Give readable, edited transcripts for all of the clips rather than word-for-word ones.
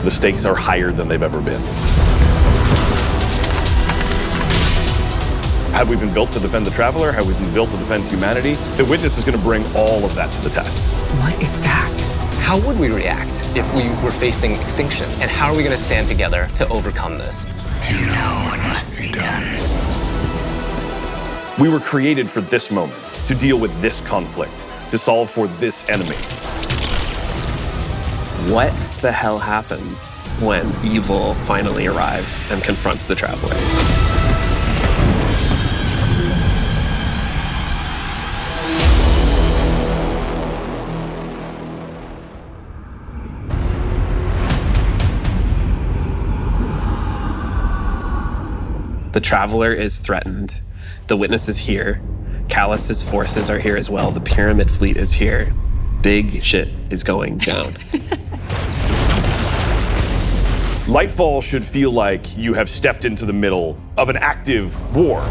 The stakes are higher than they've ever been. Have we been built to defend the Traveler? Have we been built to defend humanity? The Witness is going to bring all of that to the test. What is that? How would we react if we were facing extinction? And how are we going to stand together to overcome this? You know what must be done. We were created for this moment, to deal with this conflict, to solve for this enemy. What the hell happens when evil finally arrives and confronts the Traveler? The Traveler is threatened. The Witness is here. Callus's forces are here as well. The Pyramid fleet is here. Big shit is going down. Lightfall should feel like you have stepped into the middle of an active war.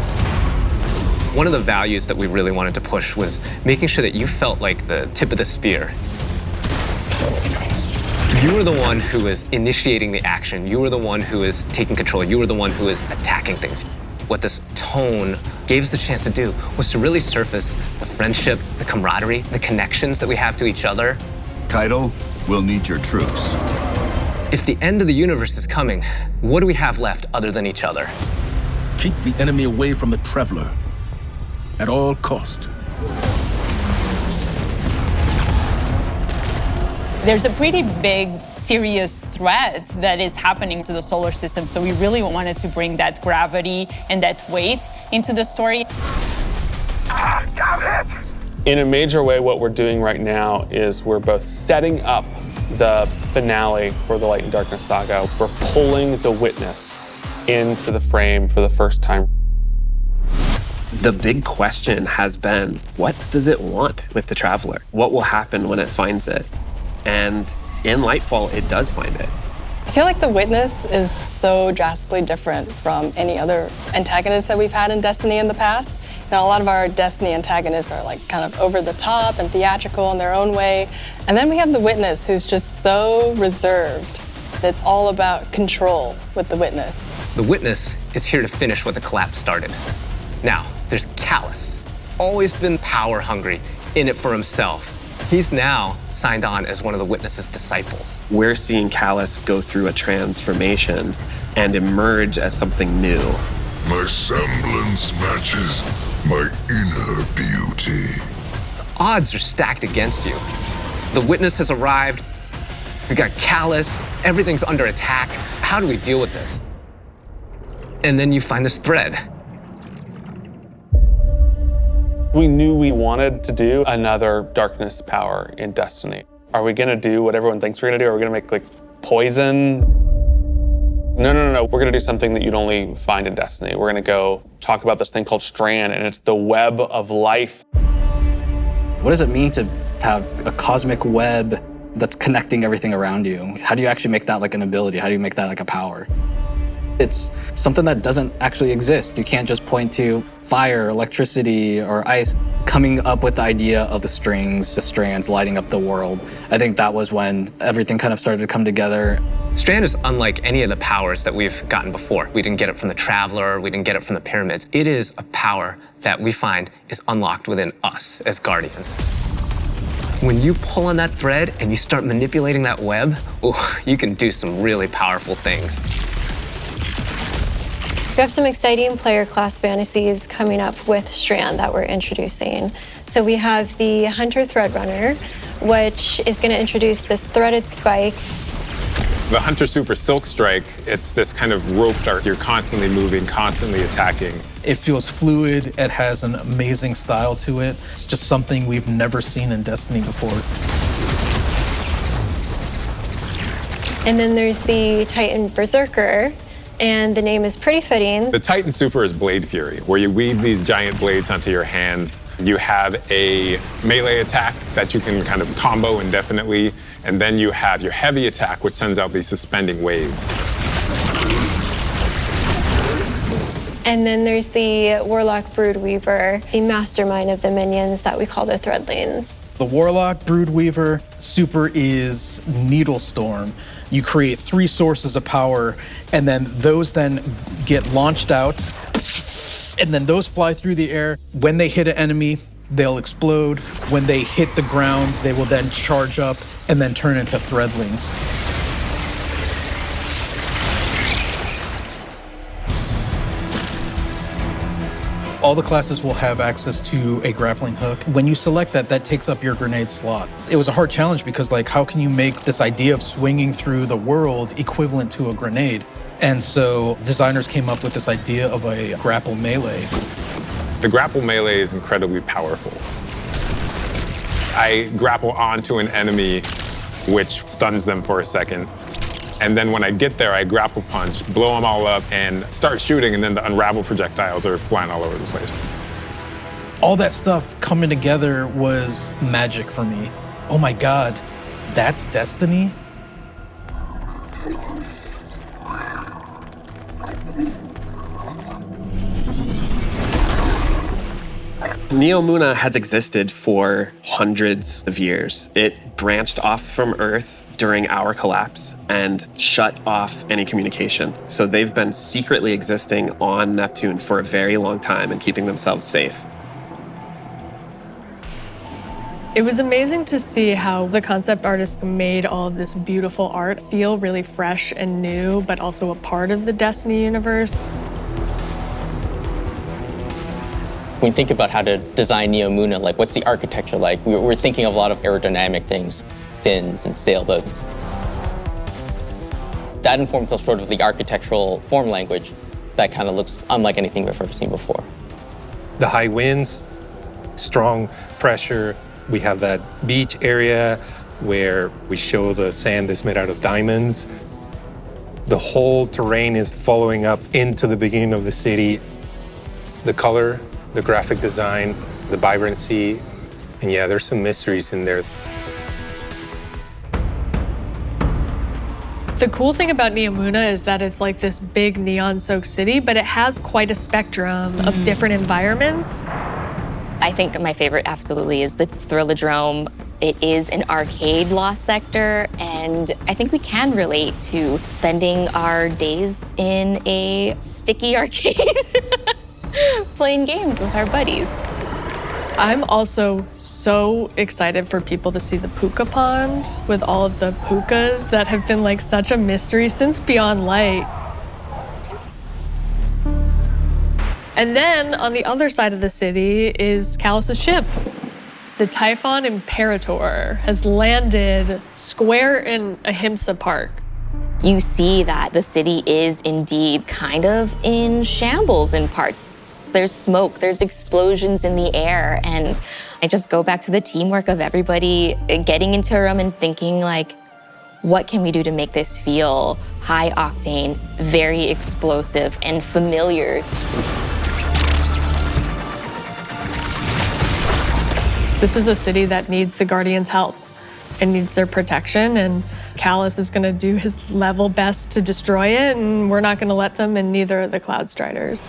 One of the values that we really wanted to push was making sure that you felt like the tip of the spear. You were the one who was initiating the action. You were the one who was taking control. You were the one who was attacking things. What this tone gave us the chance to do was to really surface the friendship, the camaraderie, the connections that we have to each other. Kaido, we'll need your troops. If the end of the universe is coming, what do we have left other than each other? Keep the enemy away from the Traveler at all cost. There's a pretty big, serious threat that is happening to the solar system, so we really wanted to bring that gravity and that weight into the story. In a major way, what we're doing right now is we're both setting up the finale for the Light and Darkness saga. We're pulling the Witness into the frame for the first time. The big question has been, what does it want with the Traveler? What will happen when it finds it? And in Lightfall, it does find it. I feel like the Witness is so drastically different from any other antagonist that we've had in Destiny in the past. You know, a lot of our Destiny antagonists are like kind of over the top and theatrical in their own way. And then we have the Witness, who's just so reserved. It's all about control with the Witness. The Witness is here to finish what the collapse started. Now, there's Callus, always been power hungry, in it for himself. He's now signed on as one of the Witness's disciples. We're seeing Callus go through a transformation and emerge as something new. My semblance matches my inner beauty. The odds are stacked against you. The Witness has arrived. We've got Callus. Everything's under attack. How do we deal with this? And then you find this thread. We knew we wanted to do another darkness power in Destiny. Are we gonna do what everyone thinks we're gonna do? Are we gonna make like poison? No. We're gonna do something that you'd only find in Destiny. We're gonna go talk about this thing called Strand, and it's the web of life. What does it mean to have a cosmic web that's connecting everything around you? How do you actually make that like an ability? How do you make that like a power? It's something that doesn't actually exist. You can't just point to fire, electricity, or ice. Coming up with the idea of the strings, the strands lighting up the world, I think that was when everything kind of started to come together. Strand is unlike any of the powers that we've gotten before. We didn't get it from the Traveler, we didn't get it from the Pyramids. It is a power that we find is unlocked within us as Guardians. When you pull on that thread and you start manipulating that web, you can do some really powerful things. We have some exciting player class fantasies coming up with Strand that we're introducing. So we have the Hunter Threadrunner, which is going to introduce this threaded spike. The Hunter Super Silk Strike, it's this kind of rope dart. You're constantly moving, constantly attacking. It feels fluid. It has an amazing style to it. It's just something we've never seen in Destiny before. And then there's the Titan Berserker, and the name is pretty fitting. The Titan Super is Blade Fury, where you weave these giant blades onto your hands. You have a melee attack that you can kind of combo indefinitely, and then you have your heavy attack, which sends out these suspending waves. And then there's the Warlock Broodweaver, the mastermind of the minions that we call the Threadlings. The Warlock, Broodweaver, super is Needle Storm. You create 3 sources of power, and then those then get launched out, and then those fly through the air. When they hit an enemy, they'll explode. When they hit the ground, they will then charge up and then turn into threadlings. All the classes will have access to a grappling hook. When you select that, that takes up your grenade slot. It was a hard challenge because, like, how can you make this idea of swinging through the world equivalent to a grenade? And so designers came up with this idea of a grapple melee. The grapple melee is incredibly powerful. I grapple onto an enemy, which stuns them for a second. And then when I get there, I grapple punch, blow them all up, and start shooting, and then the unravel projectiles are flying all over the place. All that stuff coming together was magic for me. Oh my God, that's Destiny? Neomuna has existed for hundreds of years. It branched off from Earth during our collapse and shut off any communication. So they've been secretly existing on Neptune for a very long time and keeping themselves safe. It was amazing to see how the concept artists made all of this beautiful art feel really fresh and new, but also a part of the Destiny universe. When you think about how to design Neomuna, like what's the architecture like? We're thinking of a lot of aerodynamic things, fins and sailboats. That informs us sort of the architectural form language that kind of looks unlike anything we've ever seen before. The high winds, strong pressure. We have that beach area where we show the sand is made out of diamonds. The whole terrain is following up into the beginning of the city. The color, the graphic design, the vibrancy, and yeah, there's some mysteries in there. The cool thing about Neomuna is that it's like this big neon-soaked city, but it has quite a spectrum of different environments. I think my favorite absolutely is the Thrillodrome. It is an arcade lost sector, and I think we can relate to spending our days in a sticky arcade playing games with our buddies. I'm also so excited for people to see the puka pond with all of the pukas that have been like such a mystery since Beyond Light. And then on the other side of the city is Callus's ship. The Typhon Imperator has landed square in Ahimsa Park. You see that the city is indeed kind of in shambles in parts. There's smoke, there's explosions in the air, and I just go back to the teamwork of everybody getting into a room and thinking like, what can we do to make this feel high octane, very explosive, and familiar? This is a city that needs the Guardians' help and needs their protection, and Callus is gonna do his level best to destroy it, and we're not gonna let them, and neither are the Cloud Striders.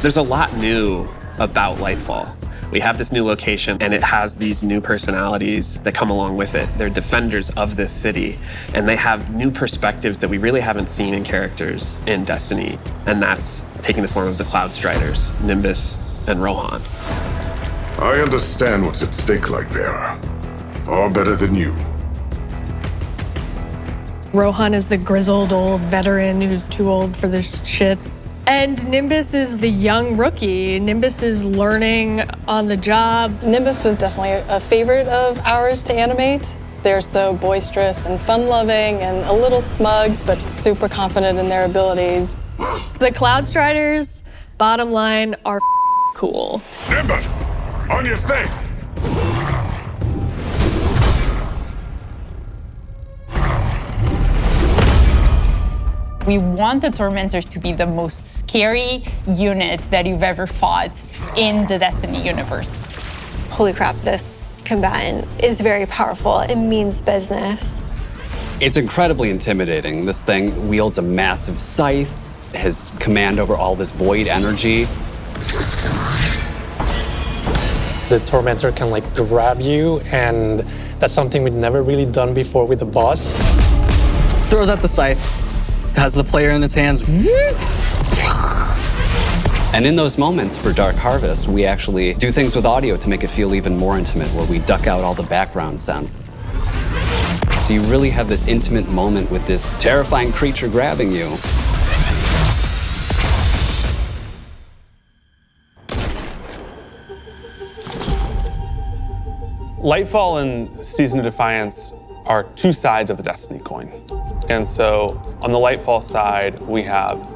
There's a lot new about Lightfall. We have this new location, and it has these new personalities that come along with it. They're defenders of this city, and they have new perspectives that we really haven't seen in characters in Destiny, and that's taking the form of the Cloud Striders, Nimbus and Rohan. I understand what's at stake, Lightbearer. Far better than you. Rohan is the grizzled old veteran who's too old for this shit. And Nimbus is the young rookie. Nimbus is learning on the job. Nimbus was definitely a favorite of ours to animate. They're so boisterous and fun-loving and a little smug, but super confident in their abilities. The Cloud Striders, bottom line, are cool. Nimbus, on your face! We want the Tormentors to be the most scary unit that you've ever fought in the Destiny universe. Holy crap, this combatant is very powerful. It means business. It's incredibly intimidating. This thing wields a massive scythe, has command over all this void energy. The Tormentor can like grab you, and that's something we'd never really done before with the boss. Throws out the scythe, has the player in its hands. And in those moments for Dark Harvest, we actually do things with audio to make it feel even more intimate, where we duck out all the background sound. So you really have this intimate moment with this terrifying creature grabbing you. Lightfall and Season of Defiance are two sides of the Destiny coin. And so on the Lightfall side, we have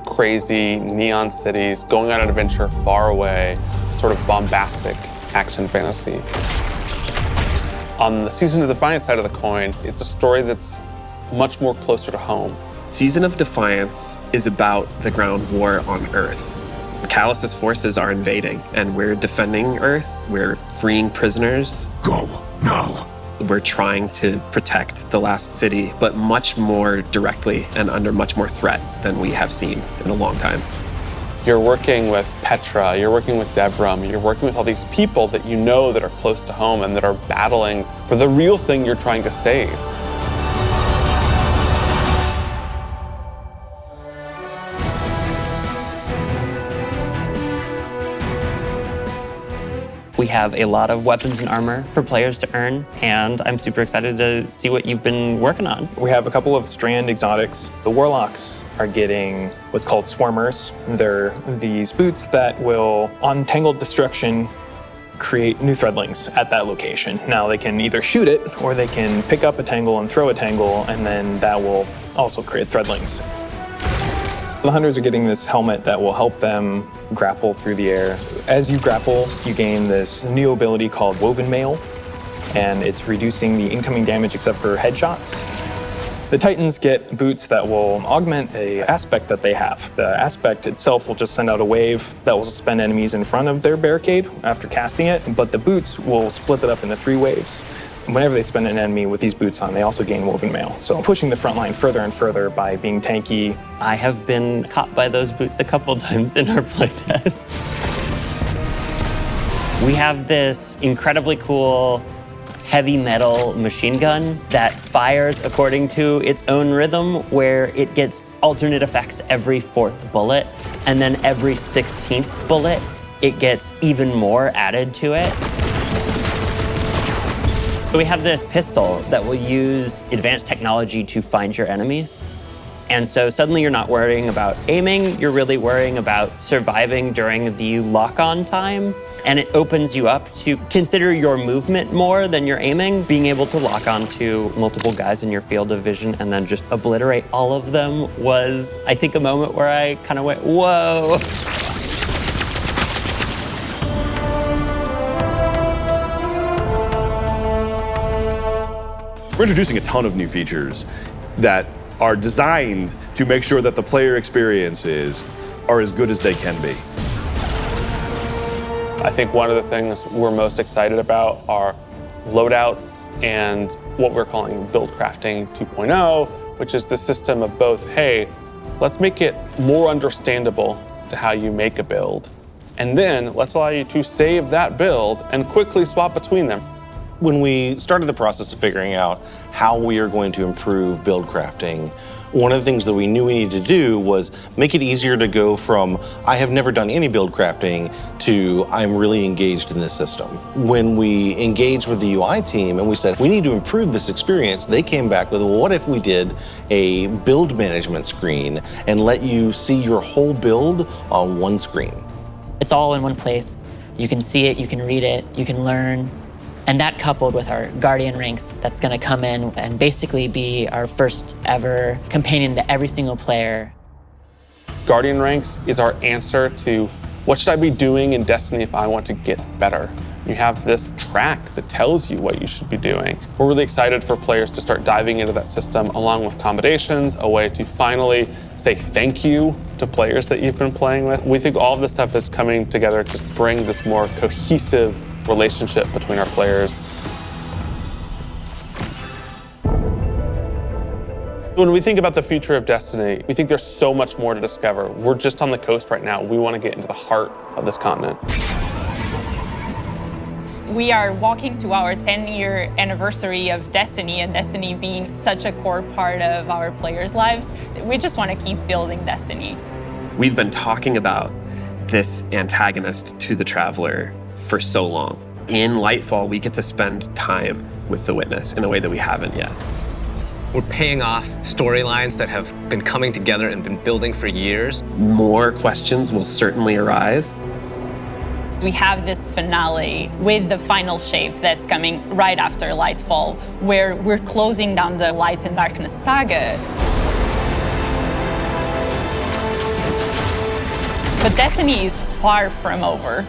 crazy neon cities going on an adventure far away, sort of bombastic action fantasy. On the Season of Defiance side of the coin, it's a story that's much more closer to home. Season of Defiance is about the ground war on Earth. Callus's forces are invading, and we're defending Earth. We're freeing prisoners. Go now. We're trying to protect the last city, but much more directly and under much more threat than we have seen in a long time. You're working with Petra, you're working with Devram, you're working with all these people that you know that are close to home and that are battling for the real thing you're trying to save. We have a lot of weapons and armor for players to earn, and I'm super excited to see what you've been working on. We have a couple of Strand exotics. The Warlocks are getting what's called Swarmers. They're these boots that will, on Tangled Destruction, create new threadlings at that location. Now they can either shoot it, or they can pick up a tangle and throw a tangle, and then that will also create threadlings. The Hunters are getting this helmet that will help them grapple through the air. As you grapple, you gain this new ability called Woven Mail, and it's reducing the incoming damage except for headshots. The Titans get boots that will augment an aspect that they have. The aspect itself will just send out a wave that will suspend enemies in front of their barricade after casting it, but the boots will split it up into 3 waves. Whenever they spin an enemy with these boots on, they also gain Woven Mail. So pushing the front line further and further by being tanky. I have been caught by those boots a couple times in our playtest. We have this incredibly cool heavy metal machine gun that fires according to its own rhythm, where it gets alternate effects every 4th bullet, and then every 16th bullet, it gets even more added to it. We have this pistol that will use advanced technology to find your enemies. And so suddenly you're not worrying about aiming, you're really worrying about surviving during the lock-on time. And it opens you up to consider your movement more than your aiming, being able to lock on to multiple guys in your field of vision and then just obliterate all of them was, I think, a moment where I kind of went, whoa. We're introducing a ton of new features that are designed to make sure that the player experiences are as good as they can be. I think one of the things we're most excited about are loadouts and what we're calling build crafting 2.0, which is the system of both, hey, let's make it more understandable to how you make a build, and then let's allow you to save that build and quickly swap between them. When we started the process of figuring out how we are going to improve build crafting, one of the things that we knew we needed to do was make it easier to go from, I have never done any build crafting, to I'm really engaged in this system. When we engaged with the UI team and we said, we need to improve this experience, they came back with, well, what if we did a build management screen and let you see your whole build on one screen? It's all in one place. You can see it, you can read it, you can learn. And that coupled with our Guardian ranks that's gonna come in and basically be our first ever companion to every single player. Guardian ranks is our answer to what should I be doing in Destiny if I want to get better? You have this track that tells you what you should be doing. We're really excited for players to start diving into that system along with accommodations, a way to finally say thank you to players that you've been playing with. We think all of this stuff is coming together to bring this more cohesive relationship between our players. When we think about the future of Destiny, we think there's so much more to discover. We're just on the coast right now. We want to get into the heart of this continent. We are walking to our 10-year anniversary of Destiny, and Destiny being such a core part of our players' lives. We just want to keep building Destiny. We've been talking about this antagonist to the Traveler for so long. In Lightfall, we get to spend time with the Witness in a way that we haven't yet. We're paying off storylines that have been coming together and been building for years. More questions will certainly arise. We have this finale with the final shape that's coming right after Lightfall, where we're closing down the Light and Darkness saga. But Destiny is far from over.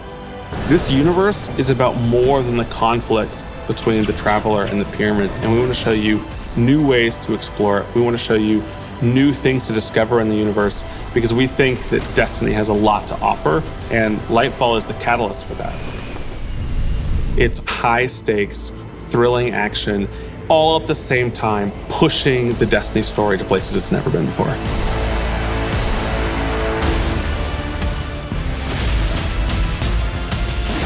This universe is about more than the conflict between the Traveler and the Pyramids, and we want to show you new ways to explore it. We want to show you new things to discover in the universe because we think that Destiny has a lot to offer, and Lightfall is the catalyst for that. It's high stakes, thrilling action, all at the same time pushing the Destiny story to places it's never been before.